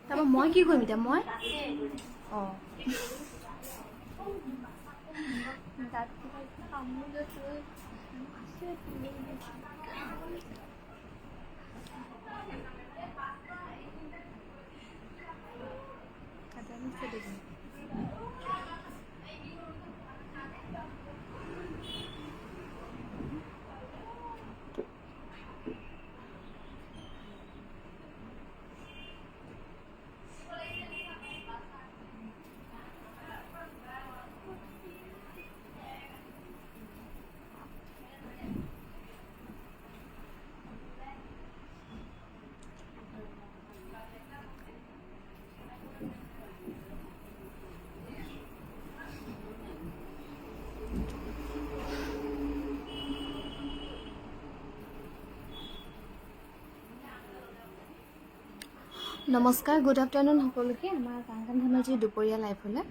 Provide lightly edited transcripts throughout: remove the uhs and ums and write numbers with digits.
তাৰপৰা মই কি কৰিম এতিয়া মই অঁ নমস্কাৰ গুড আফটাৰনুন সকলোকে আমাৰ কাংকান ধেমাজিৰ দুপৰীয়া লাইভ হ'লে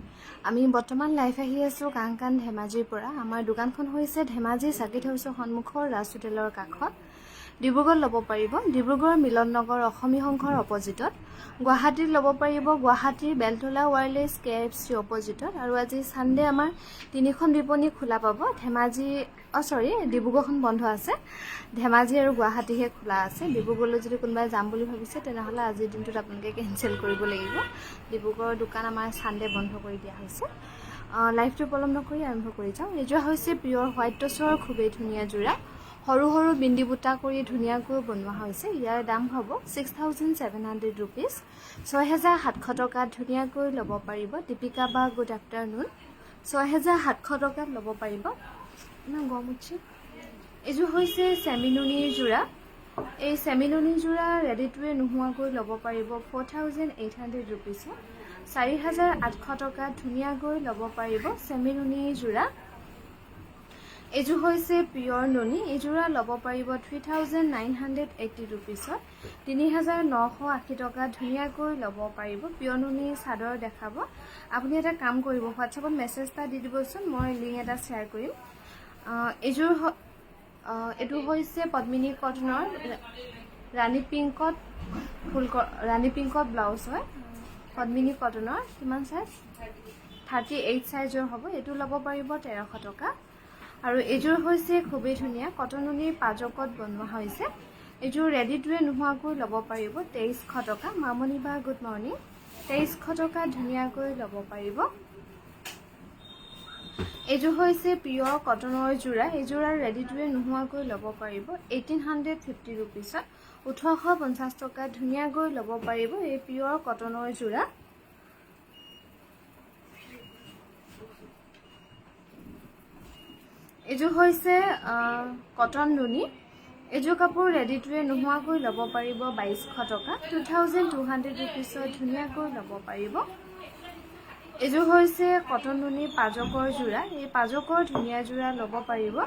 আমি বৰ্তমান লাইভ আহি আছোঁ কাংকান ধেমাজিৰ পৰা আমাৰ দোকানখন হৈছে ধেমাজি চাৰ্কিট হাউচৰ সন্মুখৰ ৰাজ হোটেলৰ কাষত ডিব্ৰুগড়ত ল'ব পাৰিব ডিব্ৰুগড় মিলন নগৰ অসমী সংঘৰ অপজিটত গুৱাহাটীত ল'ব পাৰিব গুৱাহাটীৰ বেলতলা ৱায়াৰলেছ KFC অপজিটত আৰু আজি সানডে আমাৰ তিনিখন বিপণী খোলা পাব ধেমাজি ডিব্ৰুগড়খন বন্ধ আছে ধেমাজি আৰু গুৱাহাটীহে খোলা আছে ডিব্ৰুগড়লৈ যদি কোনোবাই যাম বুলি ভাবিছে তেনেহ'লে আজিৰ দিনটোত আপোনালোকে কেনচেল কৰিব লাগিব ডিব্ৰুগড়ৰ দোকান আমাৰ সানডে বন্ধ কৰি দিয়া হৈছে লাইভটো পলম নকৰি আৰম্ভ কৰি যাওঁ এইযোৰা হৈছে পিয়ৰ হোৱাইট টচৰ খুবেই ধুনীয়া যোৰা সৰু সৰু বিন্দি বুটা কৰি ধুনীয়াকৈ বনোৱা হৈছে ইয়াৰ দাম হ'ব 6,700 rupees 6,700 টকাত ধুনীয়াকৈ ল'ব পাৰিব দীপিকা বা গুড আফটাৰনুন 6,700 টকাত ল'ব পাৰিব না গম উঠছে এইযোৰ হৈছে চেমিনুনিৰ যোৰা এই চেমিনুনি যোৰা ৰেডি টুৱে নোহোৱাকৈ ল'ব পাৰিব 4,800 rupees 4,800 টকাত ধুনীয়াকৈ ল'ব পাৰিব চেমিনুনি যোৰা এইযোৰ হৈছে পিয়ৰ নুনি এই যোৰা ল'ব পাৰিব 3,980 rupees 3,980 টকাত ধুনীয়াকৈ ল'ব পাৰিব পিয়ৰ নুনি চাদৰ দেখাব আপুনি এটা কাম কৰিব হোৱাটছএপত মেছেজ এটা দি দিবচোন মই লিংক এটা শ্বেয়াৰ কৰিম এইযোৰ এইটো হৈছে পদ্মিনী কটনৰ ৰাণী পিংকত ব্লাউজ হয় পদ্মিনী কটনৰ কিমান সাইজ 38 সাইজৰ হ'ব এইটো ল'ব পাৰিব 1,300 টকা আৰু এইযোৰ হৈছে খুবেই ধুনীয়া কটন নুনিৰ পাজকত বনোৱা হৈছে এইযোৰ ৰেডি টুৱে নোহোৱাকৈ ল'ব পাৰিব 2,300 টকা মামনি বা গুড মৰ্ণিং 2,300 টকা ধুনীয়াকৈ ল'ব পাৰিব এইযোৰ হৈছে পিয়ৰ কটনৰ যোৰা এই যোৰাৰ ৰেডি টুৱে নোহোৱাকৈ ল'ব পাৰিব 1,850 rupees 1,850 টকা ধুনীয়াকৈ ল'ব পাৰিব এই পিয়ৰ কটনৰ যোৰা এইযোৰ হৈছে কটন নুনি এইযোৰ কাপোৰ ৰেডি টুৱে নোহোৱাকৈ ল'ব পাৰিব 2,200 টকা 2,200 rupees ধুনীয়াকৈ ল'ব পাৰিব এইযোৰ হৈছে কটন নুনি পাজকৰ যোৰা এই পাজকৰ ধুনীয়া যোৰা ল'ব পাৰিব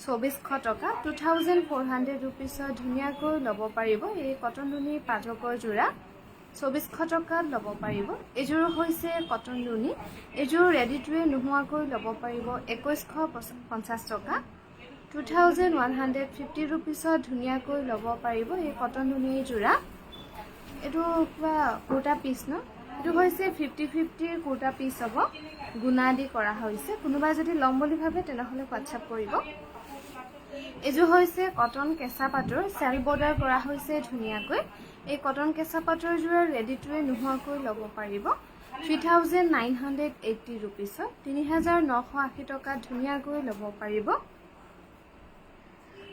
2,400 টকা 2,400 rupees ধুনীয়াকৈ ল'ব পাৰিব এই কটন নুনি পাজকৰ যোৰা 2,400 টকাত ল'ব পাৰিব এইযোৰ হৈছে কটন নুনি এইযোৰ ৰেডি টুৱে নোহোৱাকৈ ল'ব পাৰিব 2,150 টকা 2,150 rupees ধুনীয়াকৈ ল'ব পাৰিব এই কটন নুনি যোৰা এইটো কিবা কুৰ্তা পিচ ন এইটো হৈছে 50-50 কুৰ্তা পিচ হ'ব গুণা দি কৰা হৈছে কোনোবাই যদি ল'ম বুলি ভাবে তেনেহ'লে হোৱাটছআপ কৰিব এইযোৰ হৈছে কটন কেঁচা পাটৰ চেল বৰ্ডাৰ কৰা হৈছে ধুনীয়াকৈ এই কটন কেঁচা পাটৰ যোৰা ৰেডি টুৱে নোহোৱাকৈ ল'ব পাৰিব 3,980 rupees 3,980 টকাত ধুনীয়াকৈ ল'ব পাৰিব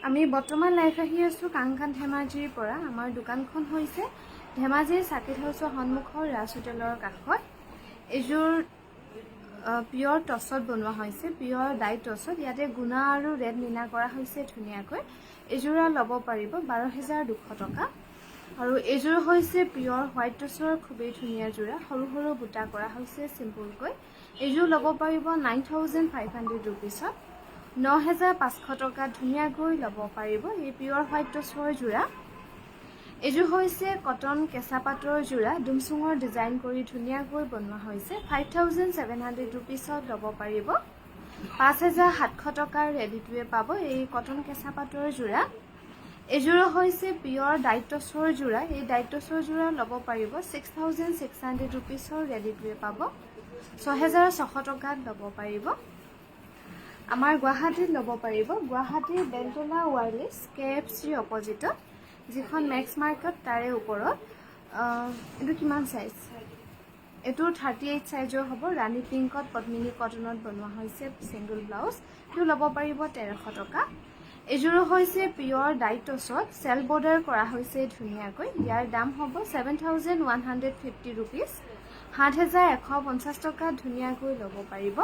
আমি বৰ্তমান লাইভ আহি আছোঁ কাংকান ধেমাজিৰ পৰা আমাৰ দোকানখন হৈছে ধেমাজিৰ চাৰ্কিট হাউচৰ সন্মুখৰ ৰাজ হোটেলৰ কাষত এইযোৰ পিয়ৰ টচত বনোৱা হৈছে পিয়ৰ ডাই টচত ইয়াতে গুণা আৰু ৰেড মিনা কৰা হৈছে ধুনীয়াকৈ এইযোৰা ল'ব পাৰিব 12,200 টকা আৰু এইযোৰ হৈছে পিয়ৰ হোৱাইট টচৰ খুবেই ধুনীয়া যোৰা সৰু সৰু বুটা কৰা হৈছে চিম্পলকৈ এইযোৰ ল'ব পাৰিব 9,500 rupees 9,500 টকাত ধুনীয়াকৈ ল'ব পাৰিব এই পিয়ৰ হোৱাইট টচৰ যোৰা এইযোৰ হৈছে কটন কেঁচা পাটৰ যোৰা দুমচুঙৰ ডিজাইন কৰি ধুনীয়াকৈ বনোৱা হৈছে 5,700 rupees ল'ব পাৰিব 5700 টকাৰ ৰেডি টু ৱেৰ পাব এই কটন কেঁচা পাটৰ যোৰা। এযোৰ হৈছে পিয়ৰ ডাইটছৰ যোৰা। এই ডাইটছৰ যোৰা ল'ব পাৰিব 6600 ৰুপিছৰ ৰেডি টু ৱেৰ পাব। 6600 টকাত ল'ব পাৰিব। আমাৰ গুৱাহাটীত ল'ব পাৰিব। গুৱাহাটীৰ বেলতলা ৱাৰলেছ KFC অপজিটত, যিখন মেক্স মাৰ্কেট তাৰে ওপৰত। এইটো কিমান চাইজ? এইটো 38 চাইজৰ হ'ব। ৰাণী পিংকত পদ্মিনী কটনত বনোৱা হৈছে ছিংগল ব্লাউজ। এইটো ল'ব পাৰিব 1300 টকা। এযোৰ হৈছে পিয়ৰ ডাইটছত চেল বৰ্ডাৰ কৰা হৈছে ধুনীয়াকৈ। ইয়াৰ দাম হ'ব 7150 ৰুপিজ। 7150 টকাত ধুনীয়াকৈ ল'ব পাৰিব।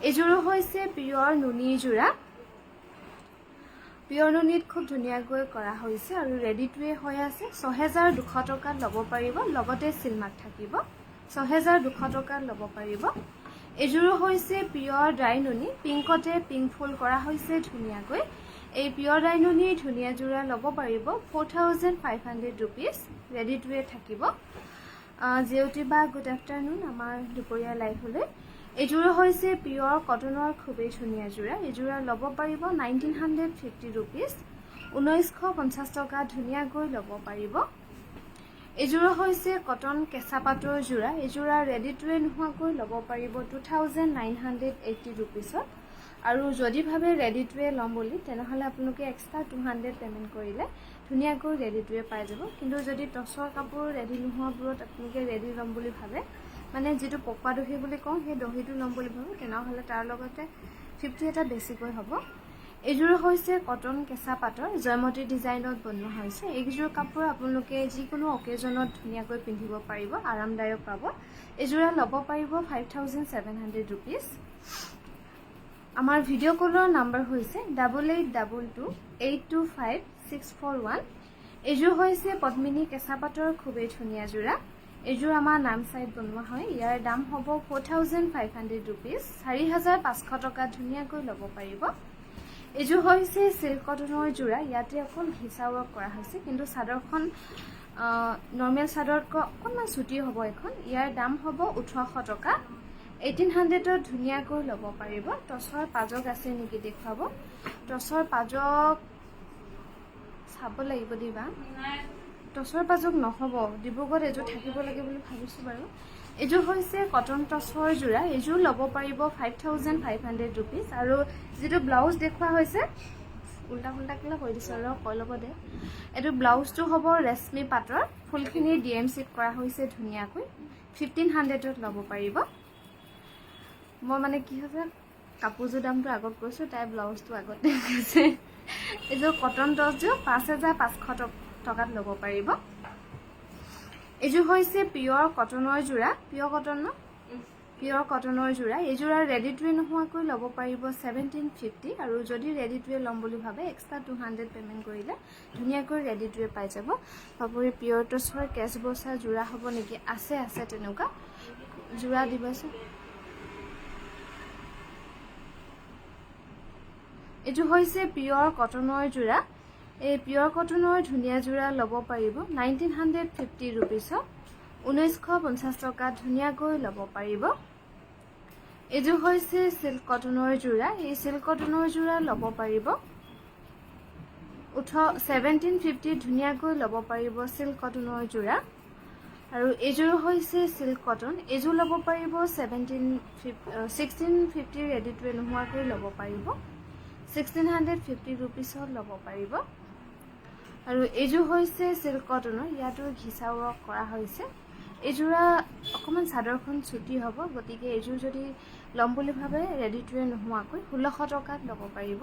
এযোৰ হৈছে পিয়ৰ নুনি যোৰা। পিয়ৰ নুনিত খুব ধুনীয়াকৈ কৰা হৈছে আৰু ৰেডি টু ৱে হৈ আছে। 6200 টকাত ল'ব পাৰিব, লগতে চিলমাক থাকিব। 6200 টকাত ল'ব পাৰিব। এযোৰ হৈছে পিয়ৰ ড্ৰাই নুনি, পিংকতে পিংক ফুল কৰা হৈছে ধুনীয়াকৈ। এই পিয়ৰ ড্ৰাই নুনিৰ ধুনীয়া যোৰা ল'ব পাৰিব 4500 ৰুপিজ। ৰেডি টু ৱে থাকিব। জিঅ'টি বা গুড আফটাৰনুন আমাৰ দুপৰীয়া লাইভলৈ। এযোৰ হৈছে পিয়ৰ কটনৰ খুবেই ধুনীয়া যোৰা। এই যোৰা ল'ব পাৰিব 1950 ৰুপিজ। 1950 টকা ধুনীয়াকৈ ল'ব পাৰিব। এযোৰ হৈছে কটন কেঁচা পাটৰ যোৰা। এই যোৰা ৰেডি টু ৱে নোহোৱাকৈ ল'ব পাৰিব 2980 ৰুপিছত। আৰু যদি ভাবে ৰেডি টু ৱে ল'ম বুলি, তেনেহ'লে আপোনালোকে এক্সট্ৰা 200 পে'মেণ্ট কৰিলে ধুনীয়াকৈ ৰেডি টু ৱে পাই যাব। কিন্তু যদি টচৰ কাপোৰ ৰেডি নোহোৱাবোৰত আপোনালোকে ৰেডি ল'ম বুলি ভাবে, মানে যিটো পকোৱা দহি বুলি কওঁ, সেই দহিটো ল'ম বুলি ভাবে, তেনেহ'লে তাৰ লগতে 50 এটা বেছিকৈ হ'ব। এইযোৰ হৈছে কটন কেঁচা পাটৰ জয়মতী ডিজাইনত বনোৱা হৈছে। এইযোৰ কাপোৰ আপোনালোকে যিকোনো অকেজনত ধুনীয়াকৈ পিন্ধিব পাৰিব, আৰামদায়ক পাব। এইযোৰা ল'ব পাৰিব 5700 ৰুপিজ। আমাৰ ভিডিঅ' কলৰ নাম্বাৰ হৈছে 8822825641। এইযোৰ হৈছে পদ্মিনী কেঁচা পাটৰ খুবেই ধুনীয়া যোৰা। এইযোৰ আমাৰ নাম চাইড বনোৱা হয়। ইয়াৰ দাম হ'ব 4500 ৰুপিজ। 4500 টকাত ধুনীয়াকৈ ল'ব পাৰিব। এইযোৰ হৈছে চিল্ক কটনৰ যোৰা। ইয়াতে অকল ঘিচা ৱৰ্ক কৰা হৈছে, কিন্তু চাদৰখন নৰ্মেল চাদৰতকৈ অকণমান চুটি হ'ব এখন। ইয়াৰ দাম হ'ব 1800 টকা। 1800ত ধুনীয়াকৈ ল'ব পাৰিব। টচৰ পাজক আছে নেকি দেখুৱাব। টচৰ পাজক চাব লাগিব দিবা। টচৰ পাজক নহ'ব, ডিব্ৰুগড়ত এযোৰ থাকিব লাগে বুলি ভাবিছোঁ বাৰু। এইযোৰ হৈছে কটন টচৰ যোৰা। এইযোৰ ল'ব পাৰিব 5500 ৰুপিজ। আৰু যিটো ব্লাউজ দেখুওৱা হৈছে, উল্টা পুল্টা কিলা কৈ দিছোঁ আৰু কৈ ল'ব দে। এইটো ব্লাউজটো হ'ব ৰেশমী পাটৰ, ফুলখিনি DMCত কৰা হৈছে ধুনীয়াকৈ। 1500ত ল'ব পাৰিব। মই মানে কি হৈছে, কাপোৰযোৰ দামটো আগত কৈছোঁ, তাই ব্লাউজটো আগত দেখাইছে। এইযোৰ কটন টচযোৰ 5500 টকাত ল'ব পাৰিব। এইযোৰ হৈছে পিয়ৰ কটনৰ যোৰা। পিয়ৰ কটনৰ যোৰা। এইযোৰা ৰেডি টু ৱে নোহোৱাকৈ ল'ব পাৰিব 1750। আৰু যদি ৰেডি টু ৱে ল'ম বুলি ভাবে, এক্সট্ৰা 200 পে'মেণ্ট কৰিলে ধুনীয়াকৈ ৰেডি টু ৱে পাই যাব। বাবুৰি পিয়ৰ টচৰ কেচ বচা যোৰা হ'ব নেকি? আছে তেনেকুৱা যোৰা দিবাচোন। এইটো হৈছে পিয়ৰ কটনৰ যোৰা। এই পিয়ৰ কটনৰ ধুনীয়া যোৰা ল'ব পাৰিব 1950 ৰুপিছত। 1950 টকাত ধুনীয়াকৈ ল'ব পাৰিব। এইযোৰ হৈছে চিল্ক কটনৰ যোৰা। এই চিল্ক কটনৰ যোৰা ল'ব পাৰিব 1750 ধুনীয়াকৈ ল'ব পাৰিব চিল্ক কটনৰ যোৰা। আৰু এইযোৰ হৈছে চিল্ক কটন। এইযোৰ ল'ব পাৰিব 1650 ৰেডি টু ৱে নোহোৱাকৈ ল'ব পাৰিব। 1650 ৰুপিছত ল'ব পাৰিব। আৰু এইযোৰ হৈছে চিল্ক কটনৰ। ইয়াতো ঘিচা ৱৰ্ক কৰা হৈছে। এইযোৰা অকণমান চাদৰখন চুটি হ'ব, গতিকে এইযোৰ যদি ল'ম বুলি ভাবে ৰেডি টু ৱে নোহোৱাকৈ 1600 টকাত ল'ব পাৰিব।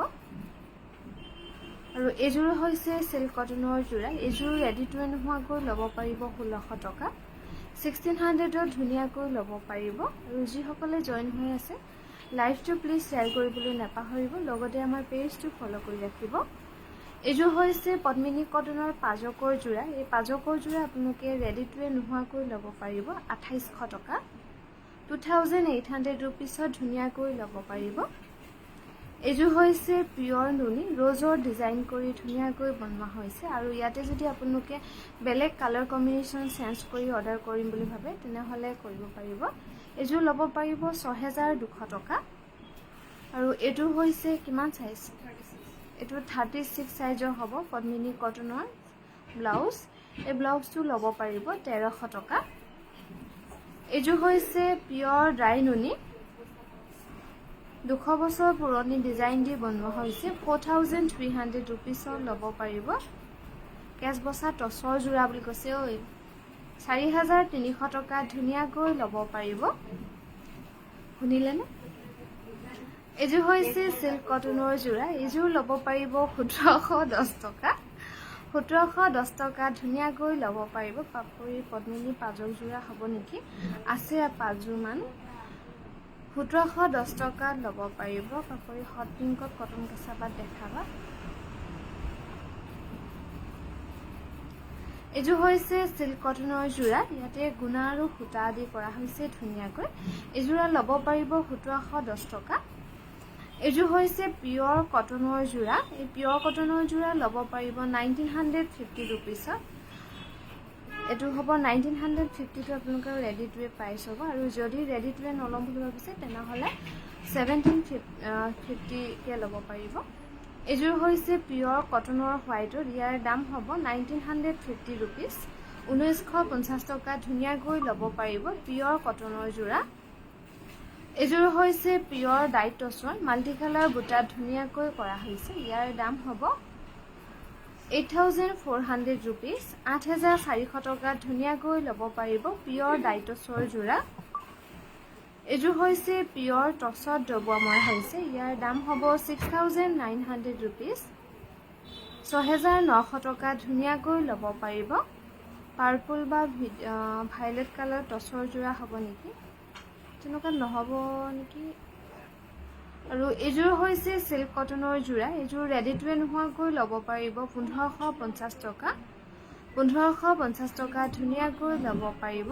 আৰু এইযোৰ হৈছে চিল্ক কটনৰ যোৰা। এইযোৰ ৰেডি টু ৱে নোহোৱাকৈ ল'ব পাৰিব 1600 টকা। 1600ত ধুনীয়াকৈ ল'ব পাৰিব। আৰু যিসকলে জইন হৈ আছে, লাইভটো প্লিজ শ্বেয়াৰ কৰিবলৈ নাপাহৰিব, লগতে আমাৰ পেজটো ফ'ল' কৰি ৰাখিব। এইযোৰ হৈছে পদ্মিনী কটনৰ পাজকৰ যোৰা। এই পাজকৰ যোৰা আপোনালোকে ৰেডি টু ৱে নোহোৱাকৈ ল'ব পাৰিব 2800 টকা। 2800 ৰুপিছত ধুনীয়াকৈ ল'ব পাৰিব। এইযোৰ হৈছে পিয়ৰ নুনি, ৰ'জৰ ডিজাইন কৰি ধুনীয়াকৈ বনোৱা হৈছে। আৰু ইয়াতে যদি আপোনালোকে বেলেগ কালাৰ কম্বিনেশ্যন চেঞ্জ কৰি অৰ্ডাৰ কৰিম বুলি ভাবে, তেনেহ'লে কৰিব পাৰিব। এইযোৰ ল'ব পাৰিব 6200 টকা। আৰু এইটো হৈছে কিমান সাইজ এইটো 36 সাইজৰ হ'ব পদ্মিনী কটনৰ ব্লাউজ এই ব্লাউজটো ল'ব পাৰিব 1300 টকা এইযোৰ হৈছে পিয়ৰ ড্ৰাই নুনি 200 বছৰ পুৰণি ডিজাইন দি বনোৱা হৈছে 4300 ৰুপিছত ল'ব পাৰিব কেছ বসা টছৰ জোৰা বুলি কৈছে ঐ 4300 টকা ধুনীয়াকৈ ল'ব পাৰিব শুনিলেনে এইযোৰ হৈছে সিল্ক কটনৰ জোৰা এইযোৰ ল'ব পাৰিব 1710 টকা 1710 টকা ধুনীয়াকৈ ল'ব পাৰিব পাপৰি পদ্মিনী পাজক জোৰা হ'ব নেকি আছে পাঁচযোৰমান 1710 টকা ল'ব পাৰিব পাপৰি হট পিংকত কটন কেঁচাপাত দেখাবা এইযোৰ হৈছে সিল্ক কটনৰ জোৰা ইয়াতে গুণা আৰু সূতা আদি কৰা হৈছে ধুনীয়াকৈ এইযোৰা ল'ব পাৰিব 1710 টকা এইযোৰ হৈছে পিয়ৰ কটনৰ জোৰা এই পিয়ৰ কটনৰ জোৰা ল'ব পাৰিব 1950 ৰুপিছত এইটো হ'ব 1950 টো আপোনালোকৰ ৰেডি টু ৱে প্ৰাইচ হ'ব আৰু যদি ৰেডি টু ৱে নলম বুলি ভাবিছে তেনেহ'লে 1750 কে ল'ব পাৰিব এইযোৰ হৈছে পিয়ৰ কটনৰ হোৱাইটৰ ইয়াৰ দাম হ'ব 1950 ৰুপিছ 1950 টকা ধুনীয়াকৈ ল'ব পাৰিব পিয়ৰ কটনৰ জোৰা এইযোৰ হৈছে পিয়ৰ ডাইট টছৰ মাল্টি কালাৰ বুটা ধুনীয়াকৈ কৰা হৈছে ইয়াৰ দাম হ'ব 8400 ৰুপিছ 8400 টকা ধুনীয়াকৈ ল'ব পাৰিব পিয়ৰ ডাইট টছৰ জোৰা এইযোৰ হৈছে পিয়ৰ টছত ডবোৱা মৰা হৈছে ইয়াৰ দাম হ'ব 6900 ৰুপিছ 6900 টকা ধুনীয়াকৈ ল'ব পাৰিব পাৰ্পল বা ভাইলেট কালাৰ টছৰ জোৰা হ'ব নেকি তেনেকুৱা নহ'ব নেকি আৰু এইযোৰ হৈছে সিল্ক কটনৰ জোৰা এইযোৰ ৰেডি টু ৱে নোহোৱাকৈ ল'ব পাৰিব 1550 টকা 1550 টকা ধুনীয়াকৈ ল'ব পাৰিব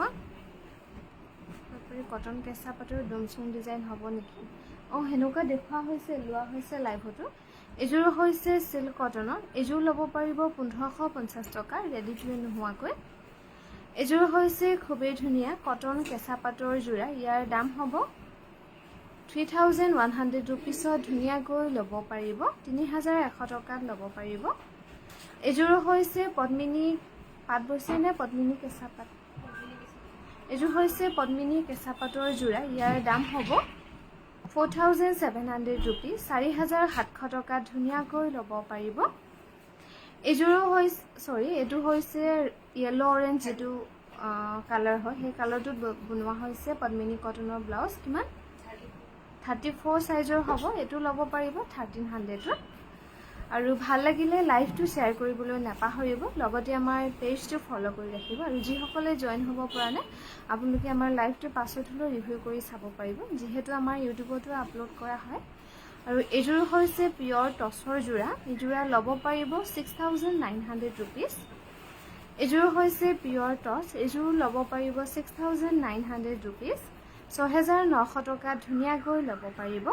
কটন কেঁচা পাতৰ ডুমচুম ডিজাইন হ'ব নেকি হেনেকুৱা দেখুৱা হৈছে লোৱা হৈছে লাইভতো এইযোৰ হৈছে সিল্ক কটনৰ এইযোৰ ল'ব পাৰিব 1550 টকা ৰেডি টু ৱে নোহোৱাকৈ এইযোৰ হৈছে খুবেই ধুনীয়া কটন কেঁচা পাতৰ জোৰা ইয়াৰ দাম হ'ব 3100 ৰুপিছত ধুনীয়াকৈ ল'ব পাৰিব 3100 টকাত ল'ব পাৰিব এইযোৰ হৈছে পদ্মিনী পাট বৈছে নে পদ্মিনী কেঁচা পাত এইযোৰ হৈছে পদ্মিনী কেঁচা পাতৰ জোৰা ইয়াৰ দাম হ'ব 4700 ৰুপিছ 4700 টকা ধুনীয়াকৈ ল'ব পাৰিব এইযোৰ হৈছে এইটো হৈছে য়েলো অৰেঞ্জ যেটো কালাৰ হয় সেই কালাৰটোত বনোৱা হৈছে পদ্মিনী কটনৰ ব্লাউজ কিমান 34 সাইজৰ হ'ব এটো ল'ব পাৰিব 1300 আৰু ভাল লাগিলে লাইভটো শেয়াৰ কৰিবলৈ নাপাহৰিব লগতে আমাৰ পেজটো ফলো কৰি ৰাখিব আৰু যিসকলে জয়েন হ'ব পৰা নাই আপোনালোকে আমাৰ লাইভটো পাছত হলো ৰিভিউ কৰি চাব পাৰিব যেহেতু আমাৰ ইউটিউবতো আপলোড কৰা হয় আৰু এইযোৰ হৈছে পিয়ৰ টছৰ জোৰা এই জোৰা ল'ব পাৰিব 6900 ৰুপিছ এইযোৰ হৈছে পিয়ৰ টছ এইযোৰ ল'ব পাৰিব 6900 ৰুপিছ 6900 টকা ধুনীয়াকৈ ল'ব পাৰিব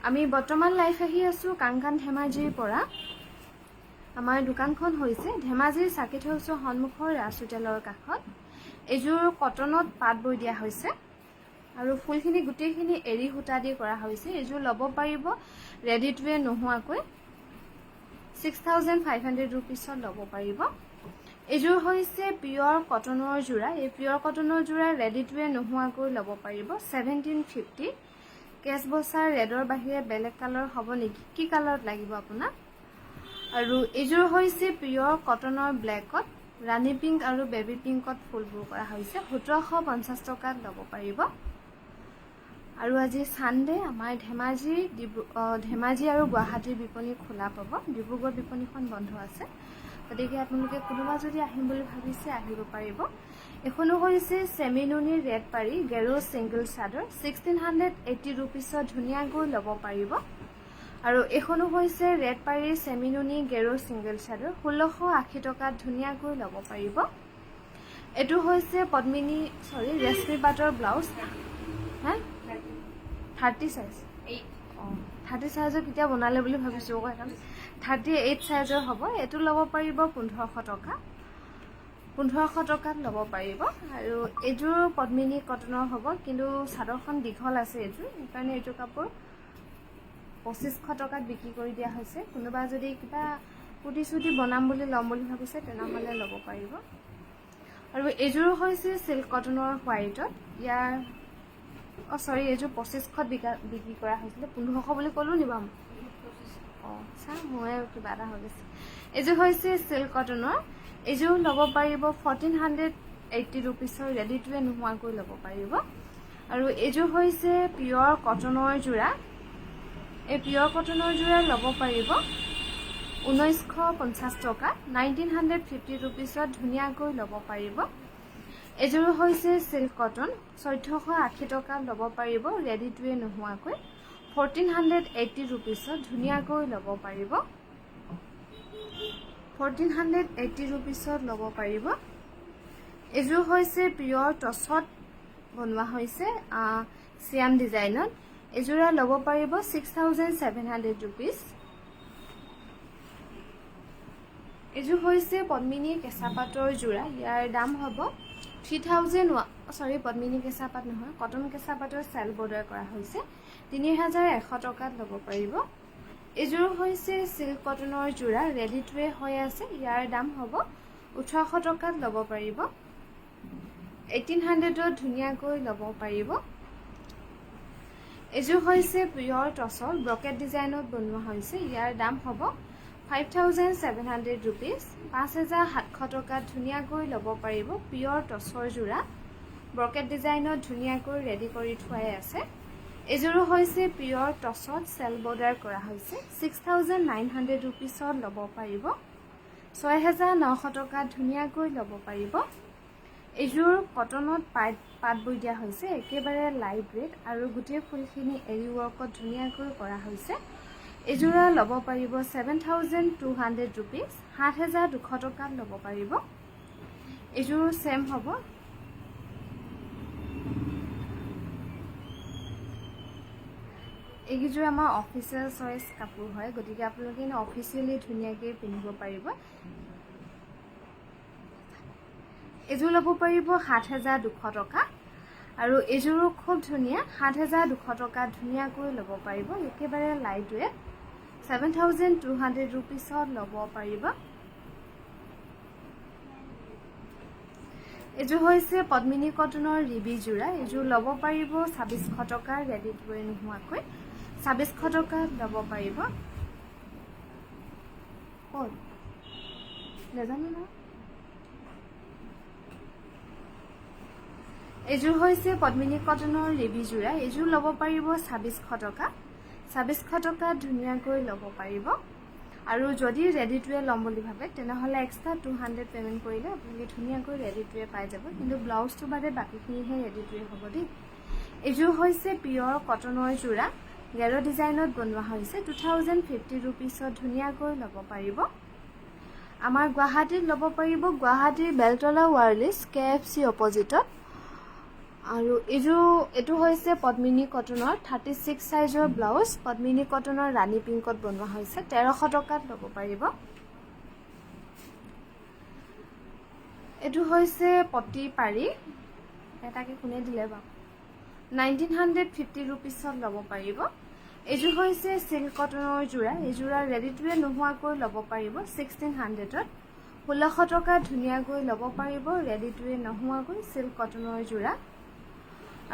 আমি বৰ্তমান লাইভ আহি আছো কাংকান ধেমাজিৰ পৰা আমাৰ দোকানখন হৈছে ধেমাজিৰ সাকিট হাউছৰ সন্মুখৰ ৰাজ হোটেলৰ কাষত এইযোৰ কটনত পাট বৈ দিয়া হৈছে আৰু ফুলখিনি গুটেইখিনি এৰি সূতা দি কৰা হৈছে এইযোৰ ল'ব পাৰিব ৰেডি টু ৱে নোহোৱাকৈ 6500 ৰুপিছত ল'ব পাৰিব এইযোৰ হৈছে পিয়ৰ কটনৰ জোৰা এই পিয়ৰ কটনৰ জোৰা ৰেডি টু ৱে নোহোৱাকৈ ল'ব পাৰিব 1750 কেছ বসা ৰেডৰ বাহিৰে বেলেগ কালাৰ হ'ব নেকি কি কালাৰত লাগিব আপোনাক আৰু এইযোৰ হৈছে পিয়ৰ কটনৰ ব্লেকত ৰাণী পিংক আৰু বেবি পিংকত ফুলবোৰ কৰা হৈছে 1750 টকাত ল'ব পাৰিব আৰু আজি সানডে আমাৰ ধেমাজি আৰু গুৱাহাটীৰ বিপণী খোলা পাব ডিব্ৰুগড় বিপণীখন বন্ধ আছে গতিকে আপোনালোকে কোনোবা যদি আহিম বুলি ভাবিছে আহিব পাৰিব এখনো হৈছে সেমিনুনি ৰেড পাৰি গেৰো সিঙ্গল চাদৰ 1680 ৰুপিছত ধুনীয়াকৈ ল'ব পাৰিব আৰু এখনো হৈছে ৰেড পাৰি সেমিনুনি গেৰো সিঙ্গল চাদৰ 1680 টকাত ধুনীয়াকৈ ল'ব পাৰিব এটো হৈছে পদ্মিনী ৰেশমি পাটৰ ব্লাউজ হা 30 সাইজ 30 সাইজৰ কিটা বনালে বুলি ভাবিছো এখন 38 সাইজৰ হ'ব এটো ল'ব পাৰিব 1500 টকা 1500 টকাত ল'ব পাৰিব আৰু এযোৰ পদ্মিনী কটনৰ হ'ব কিন্তু চাদৰখন দীঘল আছে এযোৰ সেইকাৰণে এযোৰ কাপোৰ 2500 টকাত বিক্ৰী কৰি দিয়া হৈছে। কোনোবা যদি কিবা কুৰ্তি চুটি বনাম বুলি ল'ম বুলি ভাবিছে তেনেহ'লে ল'ব পাৰিব। আৰু এইযোৰ হৈছে চিল্ক কটনৰ হোৱাইটত। ইয়াৰ সৰি এইযোৰ 2500 বিক্ৰী কৰা হৈছিলে। 1500 বুলি ক'লোঁ নি বাৰু? চা মই কিবা এটা হৈ গৈছে। এইযোৰ হৈছে চিল্ক কটনৰ। এইযোৰ ল'ব পাৰিব 1480 ৰুপিছৰ, ৰেডি টু ৱেৰ নোহোৱাকৈ ল'ব পাৰিব। আৰু এইযোৰ হৈছে পিয়ৰ কটনৰ যোৰা। এই পিয়ৰ কটনৰ যোৰা ল'ব পাৰিব 1950 টকা, 1950 ৰুপিছত ধুনীয়াকৈ ল'ব পাৰিব। এইযোৰ হৈছে চিল্ক কটন, 1480 টকা ল'ব পাৰিব, ৰেডি টু ৱেৰ নোহোৱাকৈ। 1480 ৰুপিছত ধুনীয়াকৈ ল'ব পাৰিব। 1480 ৰুপিছত ল'ব পাৰিব। এইযোৰ হৈছে পিয়ৰ টচত বনোৱা হৈছে চিয়াম ডিজাইনত। এইযোৰা ল'ব পাৰিব 6700 ৰুপিছ। এইযোৰ হৈছে পদ্মিনী কেঁচা পাটৰ যোৰা। ইয়াৰ দাম হ'ব 3000 পদ্মিনী কেঁচা পাট নহয়, কটন কেঁচা পাটৰ চেল বৰ্ডাৰ কৰা হৈছে। 3100 টকাত ল'ব পাৰিব। এইযোৰ হৈছে চিল্ক কটনৰ যোৰা, ৰেডি টু ৱেৰ হৈ আছে। ইয়াৰ দাম হ'ব 1800 টকাত ল'ব পাৰিব। 1800ত ধুনীয়াকৈ ল'ব পাৰিব। এইযোৰ হৈছে পিয়ৰ টচৰ ব্ৰকেট ডিজাইনত বনোৱা হৈছে। ইয়াৰ দাম হ'ব 5700 ৰুপিছ। 5700 টকাত ধুনীয়াকৈ ল'ব পাৰিব। পিয়ৰ টচৰ যোৰা, ব্ৰকেট ডিজাইনত ধুনীয়াকৈ ৰেডি কৰি থোৱাই আছে। এইযোৰো হৈছে পিয়ৰ টচত চেল বৰ্ডাৰ কৰা হৈছে। 6900 ৰুপিছত ল'ব পাৰিব। 6900 টকাত ধুনীয়াকৈ ল'ব পাৰিব। এইযোৰ কটনত পাত বৈ দিয়া হৈছে, একেবাৰে লাইট ৱেট আৰু গোটেই ফুলখিনি এৰি ৱৰ্কত ধুনীয়াকৈ কৰা হৈছে। এইযোৰা ল'ব পাৰিব 7200 ৰুপিছ, 7200 টকাত ল'ব পাৰিব। এইযোৰ চেম হ'ব। এইকেইযোৰ আমাৰ অফিচিয়েল চইচ কাপোৰ হয়, গতিকে আপোনালোকে অফিচিয়েলি ধুনীয়াকৈ পিন্ধিব পাৰিব। এইযোৰ ল'ব পাৰিব 7200 টকা। আৰু এইযোৰো খুব ধুনীয়া, 7200 টকাত ধুনীয়াকৈ ল'ব পাৰিব। একেবাৰে লাইট ৱেট, 7200 ৰুপিছত ল'ব পাৰিব। এইযোৰ হৈছে পদ্মিনী কটনৰ ৰিবি যোৰা। এইযোৰ ল'ব পাৰিব 2600 টকা, ৰেডি টু ৱেৰ নোহোৱাকৈ। 2600 টকাত ল'ব পাৰিব। ক'ত নাজানো ন। এইযোৰ হৈছে পদ্মিনী কটনৰ ৰিবি যোৰা। এইযোৰ ল'ব পাৰিব 2600 টকা। 2600 টকাত ধুনীয়াকৈ ল'ব পাৰিব। আৰু যদি ৰেডি টু ৱেৰ ল'ম বুলি ভাবে তেনেহ'লে এক্সট্ৰা 200 পে'মেণ্ট কৰিলে আপোনালোকে ধুনীয়াকৈ ৰেডি টু ৱেৰ পাই যাব। কিন্তু ব্লাউজটো বাদে বাকীখিনিহে ৰেডি টু ৱেৰ হ'ব দেই। এইযোৰ হৈছে পিয়ৰ কটনৰ যোৰা, গেৰ ডিজাইনত বনোৱা হৈছে। 2050 ৰুপিছত ধুনীয়াকৈ ল'ব পাৰিব। আমাৰ গুৱাহাটীত ল'ব পাৰিব, গুৱাহাটীৰ বেলতলা ৱাৰলিছ KFC অপজিটত। আৰু এইটো হৈছে পদ্মিনী কটনৰ 36 চাইজৰ ব্লাউজ, পদ্মিনী কটনৰ ৰাণী পিংকত বনোৱা হৈছে। 1300 টকাত ল'ব পাৰিব। এইটো হৈছে পতি পাৰি, এটাকে কোনে দিলে বাৰু, 1950 ৰুপিছত ল'ব পাৰিব। এইযোৰ হৈছে চিল্ক কটনৰ যোৰা। এইযোৰা ৰেডি টু ৱেৰ নোহোৱাকৈ ল'ব পাৰিব 1600ত। 1600 টকাত ধুনীয়াকৈ ল'ব পাৰিব, ৰেডি টু ৱেৰ নোহোৱাকৈ চিল্ক কটনৰ যোৰা।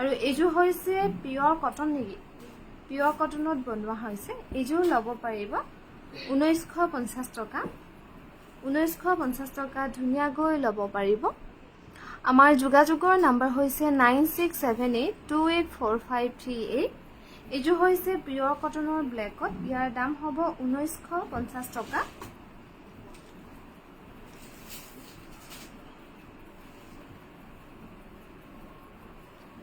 আৰু এইযোৰ হৈছে পিয়ৰ কটন নেকি, পিয়ৰ কটনত বনোৱা হৈছে। এইযোৰ ল'ব পাৰিব 1950 টকা। 1950 টকা ধুনীয়াকৈ ল'ব পাৰিব। আমাৰ যোগাযোগৰ নাম্বাৰ হৈছে 9678284538। এইযোৰ হৈছে পিয়ৰ কটনৰ ব্লেকত। ইয়াৰ দাম হ'ব 1950 টকা।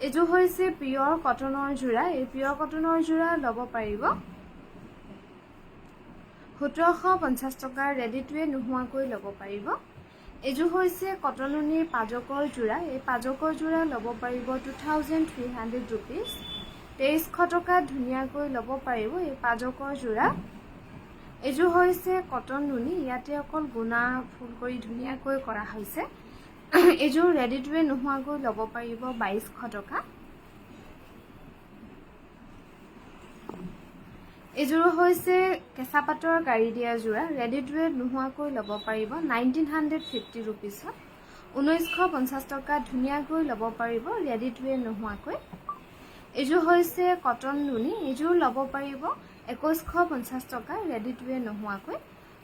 এইযোৰ হৈছে পিয়ৰ কটনৰ যোৰা। এই পিয়ৰ কটনৰ যোৰা ল'ব পাৰিব 1750 টকা, ৰেডি টু ৱেৰ নোহোৱাকৈ ল'ব পাৰিব। এইযোৰ হৈছে কটনুনিৰ পাজকৰ যোৰা। এই পাজকৰ যোৰা ল'ব পাৰিব 2300 ৰুপিছ। 2300 টকাত ধুনীয়াকৈ ল'ব পাৰিব এই পাজকৰ যোৰা। এইযোৰ হৈছে কটন নুনি, ইয়াতে অকল গুণা ফুল কৰি ধুনীয়াকৈ কৰা হৈছে। এইযোৰ ৰেডি টু ৱেৰ নোহোৱাকৈ ল'ব পাৰিব 2200 টকা। এইযোৰ হৈছে কেঁচা পাটৰ গাড়ী দিয়া যোৰা ৰেডি টু ৱেৰ নোহোৱাকৈ ল'ব পাৰিব 1950 ৰুপিছত 1950 টকা ধুনীয়াকৈ ল'ব পাৰিব ৰেডি টু ৱেৰ নোহোৱাকৈ এইযোৰ হৈছে কটন নুনি এইযোৰ ল'ব পাৰিব 2150 টকা ৰেডি টু ৱেৰ নোহোৱাকৈ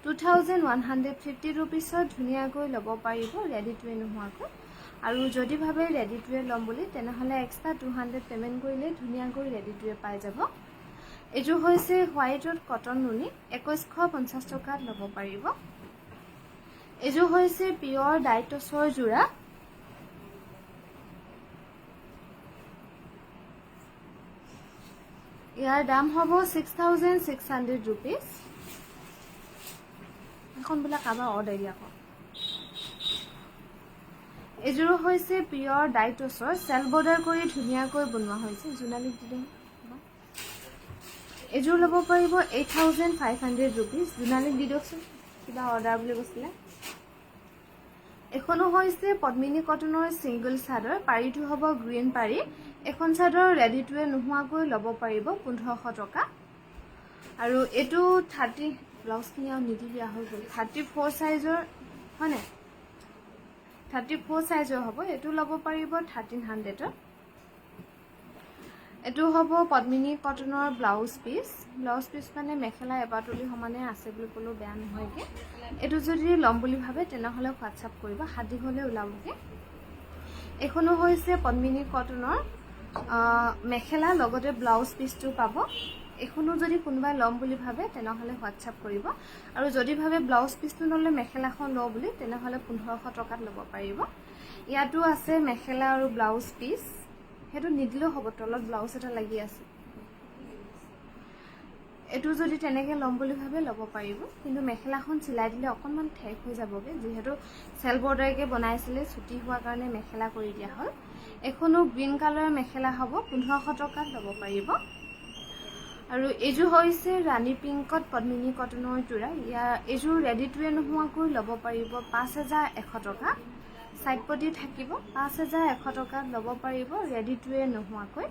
2150 ৰুপিছত ধুনীয়াকৈ ল'ব পাৰিব ৰেডি টু ৱেৰ নোহোৱাকৈ আৰু যদি ভাবে ৰেডি টু ৱেৰ ল'ম বুলি তেনেহ'লে এক্সট্ৰা 200 পেমেণ্ট কৰিলে ধুনীয়াকৈ ৰেডি টু ৱেৰ পাই যাব এইযোৰ হৈছে হোৱাইটত কটন নুনি 2150 টকাত ল'ব পাৰিব এইযোৰ হৈছে পিয়ৰ ডাইটছৰ যোৰা ইয়াৰ দাম হ'ব 6600 ৰুপিজ এখন বোলে কাৰোবাৰ অৰ্ডাৰ দিয়া আকৌ এইযোৰ হৈছে পিয়ৰ ডাইটছৰ চেল বৰ্ডাৰ কৰি ধুনীয়াকৈ বনোৱা হৈছে জোনালী দিদে এইযোৰ ল'ব পাৰিব 8500 ৰুপিজ জোনালী দি দিয়কচোন কিবা অৰ্ডাৰ বুলি কৈছিলে এখনো হৈছে পদ্মিনী কটনৰ সিংগল চাদৰ পাৰীটো হ'ব গ্ৰীণ পাৰী এখন চাদৰ ৰেডি টু ৱেৰ নোহোৱাকৈ ল'ব পাৰিব 1500 টকা আৰু এইটো 30 ব্লাউজখিনি আৰু নিদি দিয়া হৈ গ'ল 34 সাইজৰ হয়নে 34 সাইজৰ হ'ব এইটো ল'ব পাৰিব 1300ত এইটো হ'ব পদ্মিনী কটনৰ ব্লাউজ পিচ মানে মেখেলা এবাটলি সমানে আছে বুলি ক'লেও বেয়া নহয়গে এইটো যদি ল'ম বুলি ভাবে তেনেহ'লে হোৱাটছআপ কৰিব হাত দীঘলে ওলাবগে এখনো হৈছে পদ্মিনী কটনৰ মেখেলা লগতে ব্লাউজ পিচটো পাব এখনো যদি কোনোবাই ল'ম বুলি ভাবে তেনেহ'লে হোৱাটছআপ কৰিব আৰু যদি ভাবে ব্লাউজ পিচটো নলে মেখেলাখন লওঁ বুলি তেনেহ'লে 1500 টকাত ল'ব পাৰিব ইয়াতো আছে মেখেলা আৰু ব্লাউজ পিচ হেতু নিদিলেও হ'ব তলত ব্লাউজ এটা লাগি আছে এটো যদি তেনেকে ল'ম বুলি ভাবে ল'ব পাৰিব কিন্তু মেখেলাখন চিলাই দিলে অকনমান ঠেক হৈ যাবগে যেহেতু সেল বৰ্ডাৰকে বনাইছিলে ছুটি হোৱাৰ কাৰণে মেখেলা কৰি দিয়া হ'ল এখনো গ্ৰীণ কালাৰৰ মেখেলা হ'ব 1500 টকাত ল'ব পাৰিব আৰু এইযোৰ হৈছে ৰাণী পিংকত পদ্মিনী কটনৰ যোৰা এইযোৰ ৰেডি টু ৱেৰ নোহোৱাকৈ ল'ব পাৰিব 5100 টকা সাইড পটি থাকিব 5100 টকাত ল'ব পাৰিব ৰেডি টু ৱেৰ নোহোৱাকৈ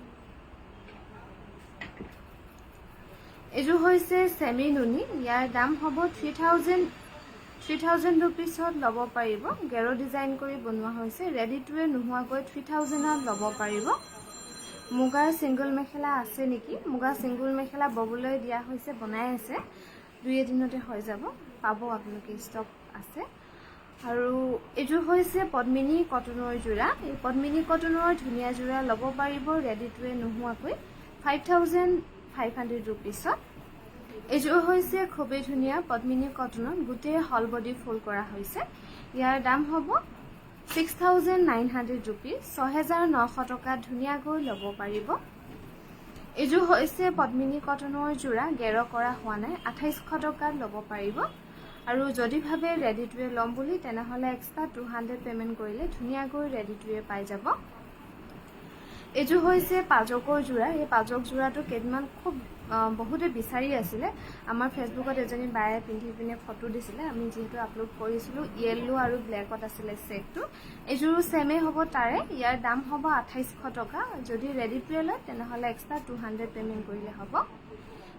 এইযোৰ হৈছে সেমি নুনি ইয়াৰ দাম হ'ব 3000 ৰুপিছত ল'ব পাৰিব গেৰো ডিজাইন কৰি বনোৱা হৈছে ৰেডি টু ৱেৰ নোহোৱাকৈ 3000ত ল'ব পাৰিব মুগাৰ সিঙ্গল মেখেলা আছে নেকি মুগা সিঙ্গল মেখেলা ববলৈ দিয়া হৈছে বনাই আছে 2 দিনতে হৈ যাব পাব আপোনালোকে ষ্টক আছে আৰু এইযোৰ হৈছে পদ্মিনী কটনৰ যোৰা এই পদ্মিনী কটনৰ ধুনীয়া যোৰা ল'ব পাৰিব ৰেডি টু ৱেৰ নোহোৱাকৈ 5500 ৰুপিছত এইযোৰ হৈছে খুবেই ধুনীয়া পদ্মিনী কটনৰ গোটেই হল বডি ফুল কৰা হৈছে ইয়াৰ দাম হ'ব 6900 ৰুপিজ 6900 টকা ধুনীয়াকৈ ল'ব পাৰিব এইযোৰ হৈছে পদ্মিনী কটনৰ যোৰা গেৰো কৰা হোৱা নাই 2800 টকাত ল'ব পাৰিব আৰু যদি ভাবে ৰেডি টু ৱেৰ ল'ম বুলি তেনেহ'লে এক্সট্ৰা 200 পেমেণ্ট কৰিলে ধুনীয়াকৈ ৰেডি টু ৱেৰ পাই যাব এইযোৰ হৈছে পাজকৰ যোৰা এই পাজক যোৰাটো কেইদিনমান খুব বহুতে বিচাৰি আছিলে আমাৰ ফেচবুকত এজনী বায়ে পিন্ধি পিনে ফটো দিছিলে আমি যেহেতু আপলোড কৰিছিলো ইয়েলো আৰু ব্ল্যাকত আছিলে সেটটো এইযোৰ সেমে হ'ব তাৰে ইয়াৰ দাম হ'ব 2800 টকা যদি ৰেডি টু ৱেৰ লয় তেনেহ'লে এক্সট্ৰা 200 পেমেণ্ট কৰিলে হ'ব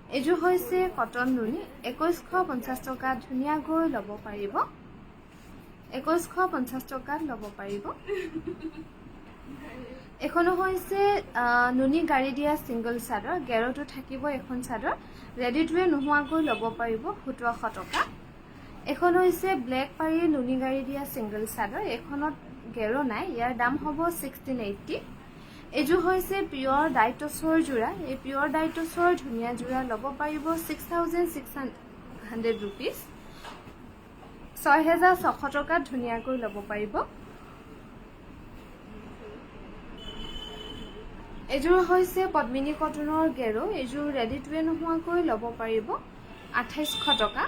এইযোৰ হৈছে কটন নুনি 2150 টকা ধুনীয়াকৈ ল'ব পাৰিব 2150 টকাত ল'ব পাৰিব এখনো হৈছে নুনি গাড়ী দিয়া সিঙ্গল চাদৰ গেৰোটো থাকিব এখন চাদৰ ৰেডি টু ৱেৰ নোহোৱাকৈ ল'ব পাৰিব 1700 টকা এখন হৈছে ব্ল্যাক পাৰী নুনি গাড়ী দিয়া সিঙ্গল চাদৰ এখনত গেৰো নাই ইয়াৰ দাম হ'ব 1680 এইযোৰ হৈছে পিয়ৰ ডাইটছৰ যোৰা এই পিয়ৰ ডাইটছৰ ধুনীয়া যোৰা ল'ব পাৰিব 6600 ৰুপিজ 6600 টকাত ধুনীয়াকৈ ল'ব পাৰিব এইযোৰ হৈছে পদ্মিনী কটনৰ গেৰো এইযোৰ ৰেডি টু ৱেৰ নোহোৱাকৈ ল'ব পাৰিব 2800 টকা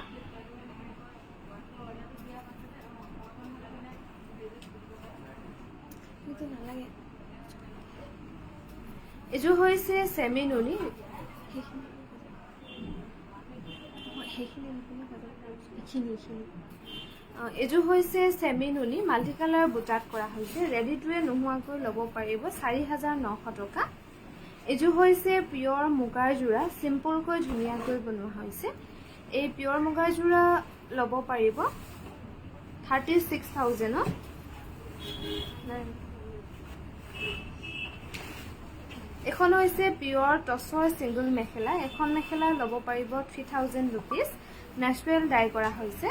এইযোৰ হৈছে সেমি নুনি এইযোৰ হৈছে সেমি নুনি মাল্টি কালাৰ বুটাত কৰা হৈছে ৰেডি টু ৱেৰ নোহোৱাকৈ ল'ব পাৰিব 4900 টকা এইযোৰ হৈছে পিয়ৰ মুগাৰ যোৰা চিম্পলকৈ ধুনীয়াকৈ বনোৱা হৈছে এই পিয়ৰ মুগাৰ যোৰা ল'ব পাৰিব 36,000 এখন হৈছে পিয়ৰ টচৰ সিঙ্গল মেখেলা এখন মেখেলা ল'ব পাৰিব 3000 रुपीस নেচুৰেল ডাই কৰা হৈছে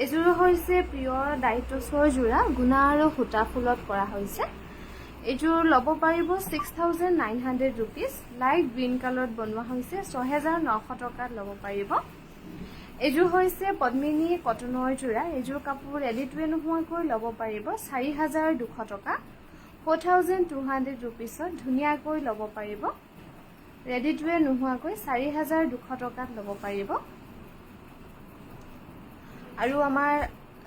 এযোৰ হৈছে পিয়ৰ ডাই টচৰ যোৰা গুণা আৰু হুটা ফুলত কৰা হৈছে এযোৰ ল'ব পাৰিব 6900 रुपीस লাইট গ্ৰীন কালাৰত বনোৱা হৈছে 6900 টকাত ল'ব পাৰিব এযোৰ হৈছে পদ্মিনী কটনৰ যোৰা এযোৰ কাপোৰ ৰেডি টু ৱেৰ নোহোৱাকৈ ল'ব পাৰিব 4200 টকা 4200 रुपीसত ধুনীয়াকৈ ল'ব পাৰিব ৰেডি টু ৱেৰ নোহোৱাকৈ 4200 টকাত ল'ব পাৰিব আৰু আমাৰ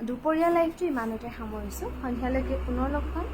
দুপৰীয়া লাইভটো ইমানতে সামৰিছো সন্ধিয়ালৈকে পুনৰ লগ পাম